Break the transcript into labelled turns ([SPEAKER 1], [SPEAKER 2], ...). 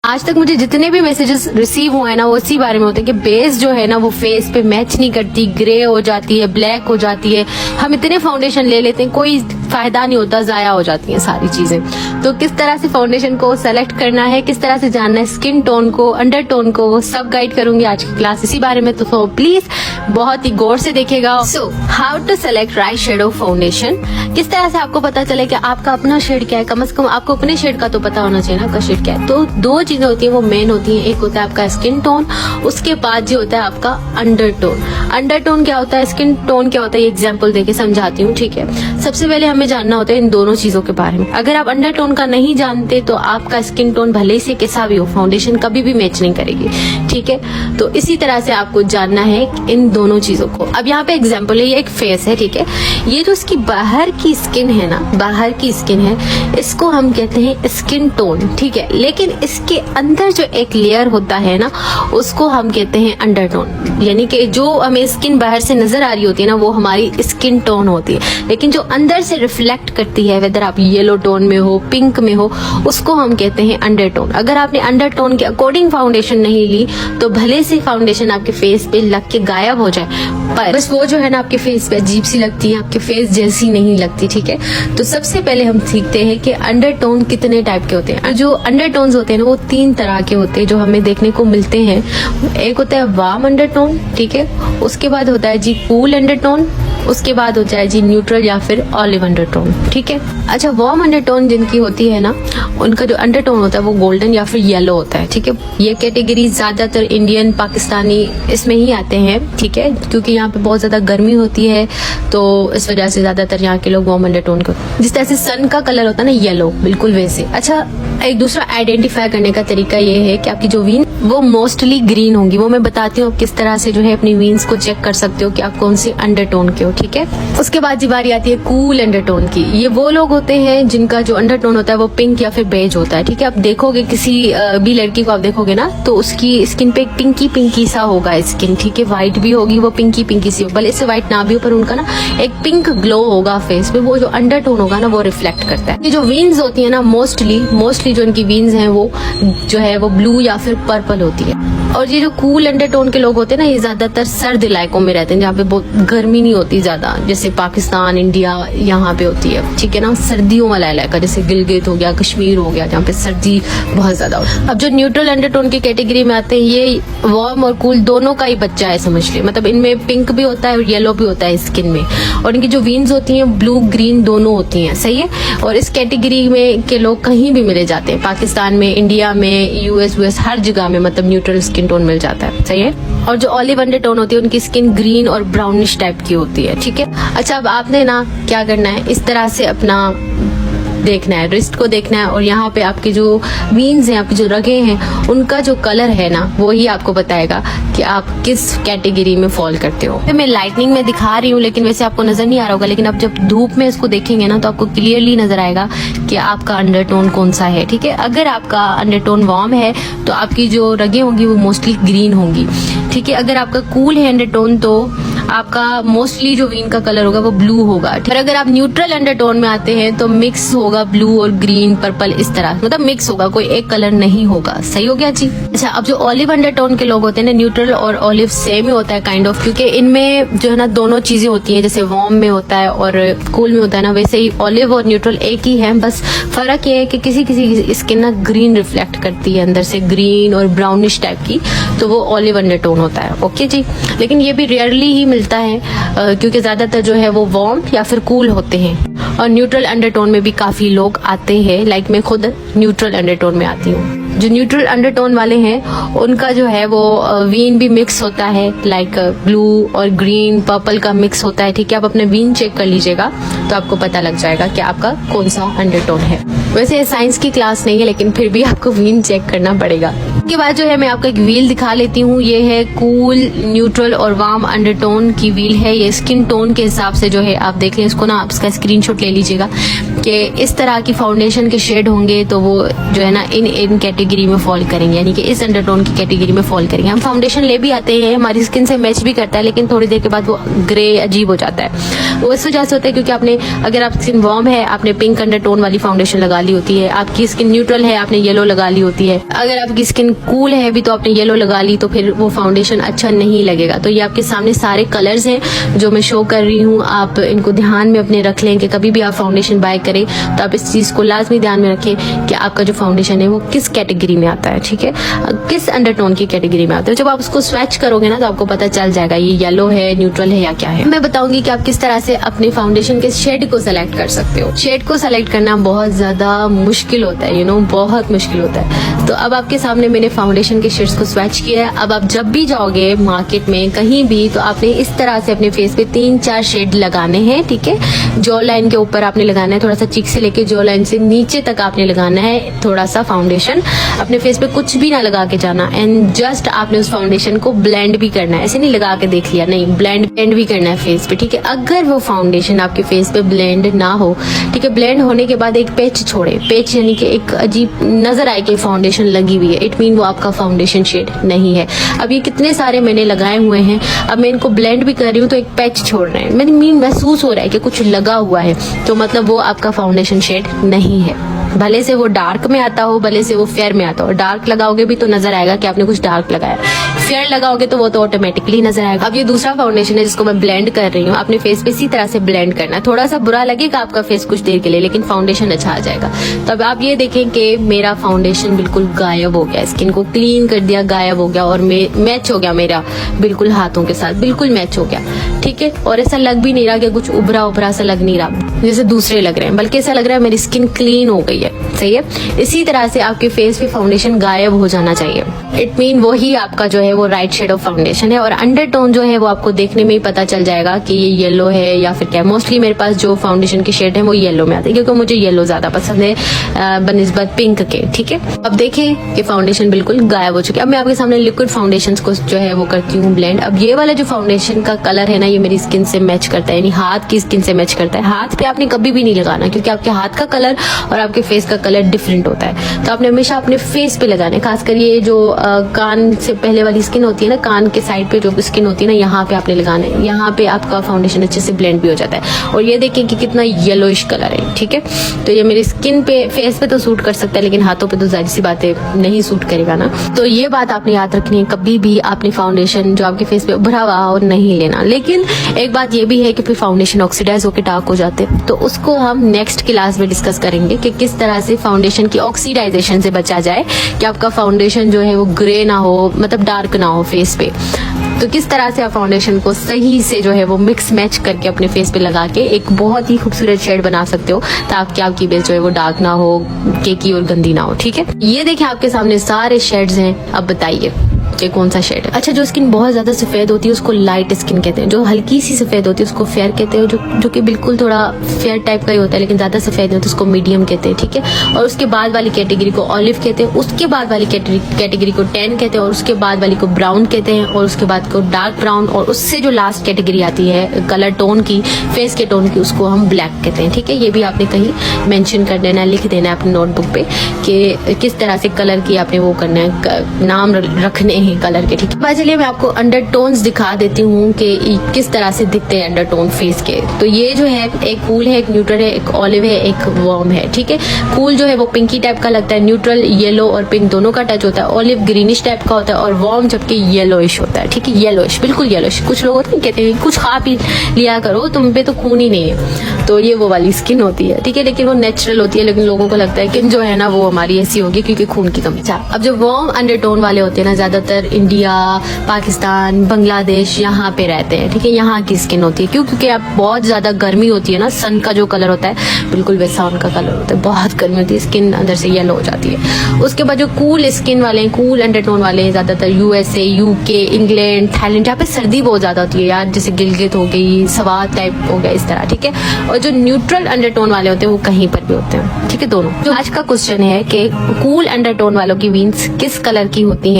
[SPEAKER 1] आज तक मुझे जितने भी मैसेजेस रिसीव हुए हैं ना, वो इसी बारे में होते हैं कि बेस जो है ना वो फेस पे मैच नहीं करती, ग्रे हो जाती है, ब्लैक हो जाती है। हम इतने फाउंडेशन ले लेते हैं, कोई फायदा नहीं होता, जाया हो जाती हैं सारी चीजें। तो किस तरह से फाउंडेशन को सेलेक्ट करना है, किस तरह से जानना है स्किन टोन को, अंडर टोन को, वो सब गाइड करूंगी आज की क्लास इसी बारे में। तो प्लीज बहुत ही गौर से देखेगा। So how to select right shade of foundation, किस तरह से आपको पता चले कि आपका अपना शेड क्या है। कम से कम आपको अपने शेड का तो पता होना चाहिए ना, आपका शेड क्या है। तो दो चीजें होती है वो मेन होती है, एक होता है आपका स्किन टोन, उसके बाद जो होता है आपका अंडर टोन। अंडर टोन क्या होता है, स्किन टोन क्या होता है, ये एग्जाम्पल देके समझाती हूँ, ठीक है। सबसे पहले हमें जानना होता है इन दोनों चीजों के बारे में। अगर आप अंडर टोन का नहीं जानते तो आपका स्किन टोन भले से कैसा भी हो, फाउंडेशन कभी भी मैच नहीं करेगी, ठीक है। तो इसी तरह से आपको जानना है इन दोनों चीजों को। अब यहाँ पे एग्जाम्पल है, ये एक फेस है, ठीक है। ये जो इसकी बाहर की स्किन है ना, बाहर की स्किन है, इसको हम कहते हैं स्किन टोन, ठीक है। लेकिन इसके अंदर जो एक लेयर होता है ना, उसको हम कहते हैं अंडर टोन। यानी कि जो हमें स्किन बाहर से नजर आ रही होती है ना, वो हमारी स्किन टोन होती है। लेकिन जो अंदर से रिफ्लेक्ट करती है, वेदर आप येलो टोन में हो, पिंक में हो, उसको हम कहते हैं अंडर टोन। अगर आपने अंडर टोन के अकॉर्डिंग फाउंडेशन नहीं ली तो भले से फाउंडेशन आपके फेस पे लग के गायब हो जाए, पर बस वो जो है ना आपके फेस पे अजीब सी लगती है, आपके फेस जैसी नहीं लगती, ठीक है। तो सबसे पहले हम सीखते हैं कि अंडर टोन कितने टाइप के होते हैं। जो अंडर टोन्स होते हैं ना, वो 3 तरह के होते हैं जो हमें देखने को मिलते हैं। एक होता है वार्म अंडर टोन, ठीक है। उसके बाद होता है जी कूल अंडर टोन, उसके बाद होता है जी न्यूट्रल या फिर ऑलिव अंडरटोन, ठीक है। अच्छा, वार्म अंडरटोन जिनकी होती है ना, उनका जो अंडरटोन होता है वो गोल्डन या फिर येलो होता है, ठीक है। ये कैटेगरी ज्यादातर इंडियन, पाकिस्तानी इसमें ही आते हैं, ठीक है, क्योंकि यहाँ पे बहुत ज्यादा गर्मी होती है, तो इस वजह से ज्यादातर यहाँ के लोग वार्म अंडरटोन को, जिस तरह से सन का कलर होता है ना येलो, बिल्कुल वैसे। अच्छा, एक दूसरा आइडेंटिफाई करने का तरीका ये है कि आपकी जो वीन वो मोस्टली ग्रीन होंगी। वो मैं बताती हूँ किस तरह से जो है अपनी वीन्स को चेक कर सकते हो कि आप कौन सी अंडरटोन के हो, ठीक है। उसके बाद जी बारी आती है कूल अंडरटोन की। ये वो लोग होते हैं जिनका जो अंडरटोन होता है वो पिंक या फिर बेज होता है, ठीक है। आप देखोगे किसी भी लड़की को आप देखोगे ना, तो उसकी स्किन पे एक पिंकी पिंकी सा होगा स्किन, ठीक है। व्हाइट भी होगी, वो पिंकी पिंकी सी, भले इससे व्हाइट ना भी हो, पर उनका ना एक पिंक ग्लो होगा फेस पे। वो जो अंडरटोन होगा ना वो रिफ्लेक्ट करता है। ये जो वीन्स होती है ना, मोस्टली जो इनकी वीन्स हैं वो जो है वो ब्लू या फिर पर्पल होती है। और ये जो कूल अंडरटोन के लोग होते हैं ना, ये ज्यादातर सर्द इलाकों में रहते हैं जहाँ पे बहुत गर्मी नहीं होती ज्यादा, जैसे पाकिस्तान, इंडिया, यहाँ पे होती है, ठीक है ना। सर्दियों वाला इलाका जैसे गिलगित हो गया, कश्मीर हो गया, जहाँ पे सर्दी बहुत ज्यादा होती है। अब जो न्यूट्रल अंडरटोन की कैटेगरी में आते हैं, ये वार्म और कूल दोनों का ही बच्चा है, समझ लिया। मतलब इनमें पिंक भी होता है और येलो भी होता है स्किन में, और इनकी जो वीन्स होती हैं ब्लू ग्रीन दोनों होती हैं, सही है। और इस कैटेगरी में के लोग कहीं भी मिले जाते हैं, पाकिस्तान में, इंडिया में, यूएस हर जगह में, मतलब न्यूट्रल स्किन टोन मिल जाता है, सही है। और जो ऑलिव अंडरटोन होती है उनकी स्किन ग्रीन और ब्राउनिश टाइप की होती है, ठीक है। अच्छा, अब आपने ना क्या करना है, इस तरह से अपना देखना है, रिस्ट को देखना है, और यहाँ पे आपकी जो वीन्स हैं, आपकी जो रगें हैं, उनका जो कलर है ना, वो ही आपको बताएगा कि आप किस कैटेगरी में फॉल करते हो। मैं लाइटनिंग में दिखा रही हूँ, लेकिन वैसे आपको नजर नहीं आ रहा होगा, लेकिन आप जब धूप में इसको देखेंगे ना तो आपको क्लियरली नजर आएगा कि आपका अंडरटोन कौन सा है, ठीक है। अगर आपका अंडरटोन वार्म है तो आपकी जो रगें होंगी वो मोस्टली ग्रीन होंगी, ठीक है। अगर आपका कूल है अंडरटोन तो आपका मोस्टली जो वीन का कलर होगा वो ब्लू होगा। और अगर आप न्यूट्रल अंडरटोन में आते हैं तो मिक्स होगा ब्लू और ग्रीन, पर्पल, इस तरह, मतलब मिक्स होगा, कोई एक कलर नहीं होगा, सही हो गया जी। अच्छा, अब जो ऑलिव अंडरटोन के लोग होते हैं ना, न्यूट्रल और ऑलिव सेम ही होता है काइंड ऑफ, क्योंकि इनमें जो है ना दोनों चीजें होती हैं, जैसे वार्म में होता है और कूल में होता है ना, वैसे ही ऑलिव और न्यूट्रल एक ही है। बस फर्क ये है कि किसी किसी स्किन ना ग्रीन रिफ्लेक्ट करती है अंदर से, ग्रीन और ब्राउनिश टाइप की, तो वो ऑलिव अंडरटोन होता है, ओके जी। लेकिन ये भी रेयरली ही मिलता है, क्योंकि ज्यादातर जो है वो वार्म या फिर कूल होते हैं। और न्यूट्रल अंडरटोन में भी काफी लोग आते हैं, लाइक मैं खुद न्यूट्रल अंडरटोन में आती हूँ। जो न्यूट्रल अंडरटोन वाले हैं उनका जो है वो वीन भी मिक्स होता है, लाइक ब्लू और ग्रीन, पर्पल का मिक्स होता है, ठीक है। आप अपने वीन चेक कर लीजिएगा तो आपको पता लग जाएगा कि आपका कौन सा अंडरटोन है। वैसे साइंस की क्लास नहीं है, लेकिन फिर भी आपको वीन चेक करना पड़ेगा। के बाद जो है मैं आपको एक व्हील दिखा लेती हूँ। ये है कूल, न्यूट्रल और वार्म अंडरटोन की व्हील है। ये स्किन टोन के हिसाब से जो है आप देख लें इसको ना, आप इसका स्क्रीनशॉट ले लीजिएगा कि इस तरह की फाउंडेशन के शेड होंगे तो वो जो है ना इन कैटेगरी में फॉल करेंगे, यानी कि इस अंडरटोन की कैटेगरी में फॉल करेंगे। हम फाउंडेशन ले भी आते हैं, हमारी स्किन से मैच भी करता है, लेकिन थोड़ी देर के बाद वो ग्रे अजीब हो जाता है। वो इस वजह से होता है क्योंकि आपने, अगर आप स्किन वार्म है आपने पिंक अंडरटोन वाली फाउंडेशन लगा ली होती है, आपकी स्किन न्यूट्रल है आपने येलो लगा ली होती है, अगर आपकी स्किन कूल है भी तो आपने येलो लगा ली, तो फिर वो फाउंडेशन अच्छा नहीं लगेगा। तो ये आपके सामने सारे कलर्स हैं जो मैं शो कर रही हूँ, आप इनको ध्यान में अपने रख लें कि कभी भी आप फाउंडेशन बाय करें तो आप इस चीज को लाजमी ध्यान में रखें कि आपका जो फाउंडेशन है वो किस कैटेगरी में आता है, ठीक है, किस अंडरटोन की कैटेगरी में आता है। जब आप उसको स्वैच करोगे ना तो आपको पता चल जाएगा ये येलो है, न्यूट्रल है या क्या है। मैं बताऊंगी कि आप किस तरह से अपने फाउंडेशन के शेड को सेलेक्ट कर सकते हो। शेड को सेलेक्ट करना बहुत ज्यादा मुश्किल होता है, बहुत मुश्किल होता है। तो अब आपके सामने मैंने फाउंडेशन के शेड्स को स्वैच किया है। अब आप जब भी जाओगे मार्केट में कहीं भी तो आपने इस तरह से अपने फेस पे 3-4 शेड लगाने हैं, ठीक है। जॉ लाइन के ऊपर आपने लगाना है, थोड़ा सा चीक से लेके जॉ लाइन से नीचे तक आपने लगाना है थोड़ा सा फाउंडेशन। अपने फेस पे कुछ भी ना लगा के जाना, एंड जस्ट आपने उस फाउंडेशन को ब्लेंड भी करना है, ऐसे नहीं लगा के देख लिया, नहीं, ब्लेंड भी करना है फेस पे, ठीक है। अगर वो फाउंडेशन आपके फेस पे ब्लेंड ना हो, ठीक है, ब्लेंड होने के बाद एक पैच छोड़े, पैच यानी कि एक अजीब नजर आए कि फाउंडेशन लगी हुई है, इट मीन वो आपका फाउंडेशन शेड नहीं है। अब ये कितने सारे मैंने लगाए हुए हैं, अब मैं इनको ब्लेंड भी कर रही हूँ तो एक पैच छोड़ रहे हैं, मैंने महसूस हो रहा है कि कुछ लगा हुआ है, तो मतलब वो आपका फाउंडेशन शेड नहीं है। भले से वो डार्क में आता हो, भले से वो फेयर में आता हो, डार्क लगाओगे भी तो नजर आएगा कि आपने कुछ डार्क लगाया, फेयर लगाओगे तो वो तो ऑटोमेटिकली नजर आएगा। अब ये दूसरा फाउंडेशन है जिसको मैं ब्लेंड कर रही हूँ, अपने फेस पे इसी तरह से ब्लेंड करना है। थोड़ा सा बुरा लगेगा आपका फेस कुछ देर के लिए, लेकिन फाउंडेशन अच्छा आ जाएगा। तो अब आप ये देखें कि मेरा फाउंडेशन बिल्कुल गायब हो गया, स्किन को क्लीन कर दिया, गायब हो गया और मैच हो गया मेरा बिल्कुल हाथों के साथ, बिल्कुल मैच हो गया, ठीक है। और ऐसा लग भी नहीं रहा कि कुछ उभरा सा लग नहीं रहा जैसे दूसरे लग रहे हैं, बल्कि ऐसा लग रहा है मेरी स्किन क्लीन हो गई है, सही है। इसी तरह से आपके फेस पे फाउंडेशन गायब हो जाना चाहिए, इट मीन वही आपका जो है वो राइट शेड ऑफ फाउंडेशन है। और अंडरटोन जो है वो आपको देखने में ही पता चल जाएगा कि ये येलो है या फिर क्या। मोस्टली मेरे पास जो फाउंडेशन के शेड है वो येलो में आते हैं क्योंकि मुझे येलो ज्यादा पसंद है बनिस्बत पिंक के, ठीक है। अब देखें कि फाउंडेशन बिल्कुल गायब हो चुकी है। अब मैं आपके सामने लिक्विड फाउंडेशन को जो है वो करती हूँ ब्लेंड। अब ये वाला जो फाउंडेशन का कलर है ना, ये मेरी स्किन से मैच करता है, यानी हाथ की स्किन से मैच करता है। हाथ पे आपने कभी भी नहीं लगाना क्योंकि आपके हाथ का कलर और आपके फेस का कलर डिफरेंट होता है, तो आपने हमेशा अपने फेस पे लगाना है। खासकर ये जो कान से पहले वाली स्किन होती है ना, कान के साइड पे जो स्किन होती है ना, यहाँ पे आपने लगाना है, यहाँ पे आपका फाउंडेशन अच्छे से ब्लेंड भी हो जाता है। और ये देखिए कि कितना येलोइश कलर है, ठीक है। तो ये मेरी स्किन पे, फेस पे तो सूट कर सकता है, लेकिन हाथों पे तो जाहिर सी बात है नहीं सूट करेगा ना। तो ये बात आपने याद रखनी है, कभी भी आपने फाउंडेशन जो आपके फेस पे उभरा हुआ हो नहीं लेना। लेकिन एक बात ये भी है कि फिर फाउंडेशन ऑक्सीडाइज होकर डार्क हो जाते हैं, तो उसको हम नेक्स्ट क्लास में डिस्कस करेंगे कि किस तरह से फाउंडेशन की ऑक्सीडाइजेशन से बचा जाए कि आपका फाउंडेशन जो है वो ग्रे ना हो, मतलब डार्क ना हो फेस पे। तो किस तरह से आप फाउंडेशन को सही से जो है वो मिक्स मैच करके अपने फेस पे लगा के एक बहुत ही खूबसूरत शेड बना सकते हो, ताकि आपकी बेस जो है वो डार्क ना हो, केकी और गंदी ना हो, ठीक है। ये देखिए आपके सामने सारे शेड्स हैं। अब बताइए कि कौन सा शेड है। अच्छा, जो स्किन बहुत ज्यादा सफेद होती है उसको लाइट स्किन कहते हैं, जो हल्की सी सफेद होती है उसको फेयर कहते हैं, जो कि बिल्कुल थोड़ा फेयर टाइप का ही होता है लेकिन ज्यादा सफेद नहीं होता उसको मीडियम कहते हैं, ठीक है। और उसके बाद वाली कैटेगरी को ऑलिव कहते हैं, उसके बाद वाली कैटेगरी को टैन कहते हैं, और उसके बाद वाली को ब्राउन कहते हैं, और उसके बाद को डार्क ब्राउन, और उससे जो लास्ट कैटेगरी आती है कलर टोन की, फेस के टोन की, उसको हम ब्लैक कहते हैं, ठीक है। ये भी आपने कहीं मेंशन कर देना है, लिख देना है अपनी नोटबुक पे कि किस तरह से कलर की आपने वो करना है, नाम रखने हैं कलर के, ठीक है। चलिए मैं आपको अंडरटोन्स दिखा देती हूँ कि किस तरह से दिखते हैं अंडरटोन फेस के। तो ये जो है एक कूल है, एक न्यूट्रल है, एक ऑलिव है, एक वार्म है, ठीक है। कूल जो है वो पिंकी टाइप का लगता है, न्यूट्रल येलो और पिंक दोनों का टच होता है, ऑलिव ग्रीनिश टाइप का होता है, और वार्म जबकि येलोइश होता है, ठीक है। येलोइश, बिल्कुल येलोइश। कुछ लोग होते हैं कहते हैं कुछ खा पी लिया करो, तुम पे तो खून ही नहीं है, तो ये वो वाली स्किन होती है, ठीक है। लेकिन वो नेचुरल होती है, लेकिन लोगों को लगता है कि जो है ना वो हमारी ऐसी होगी क्योंकि खून की कमी। अब जो वार्म अंडरटोन वाले होते हैं ना, ज्यादातर ज्यादातर इंडिया, पाकिस्तान, बांग्लादेश यहाँ पे रहते हैं, ठीक है, यहाँ की स्किन होती है। क्यों? क्योंकि अब बहुत ज्यादा गर्मी होती है ना, सन का जो कलर होता है बिल्कुल वैसा उनका कलर होता है, बहुत गर्मी होती है, स्किन अंदर से येलो हो जाती है। उसके बाद जो कूल स्किन वाले हैं, कूल अंडरटोन वाले हैं, ज्यादातर यूएसए, यूके, इंग्लैंड, थाईलैंड, जहाँ पे सर्दी बहुत ज्यादा होती है यार, जैसे गिलगित हो गई, सवात टाइप हो गया, इस तरह, ठीक है। और जो न्यूट्रल अंडरटोन वाले होते हैं वो कहीं पर भी होते हैं, ठीक है, दोनों। जो आज का क्वेश्चन है कि कूल अंडरटोन वालों की वीन्स किस कलर की होती हैं।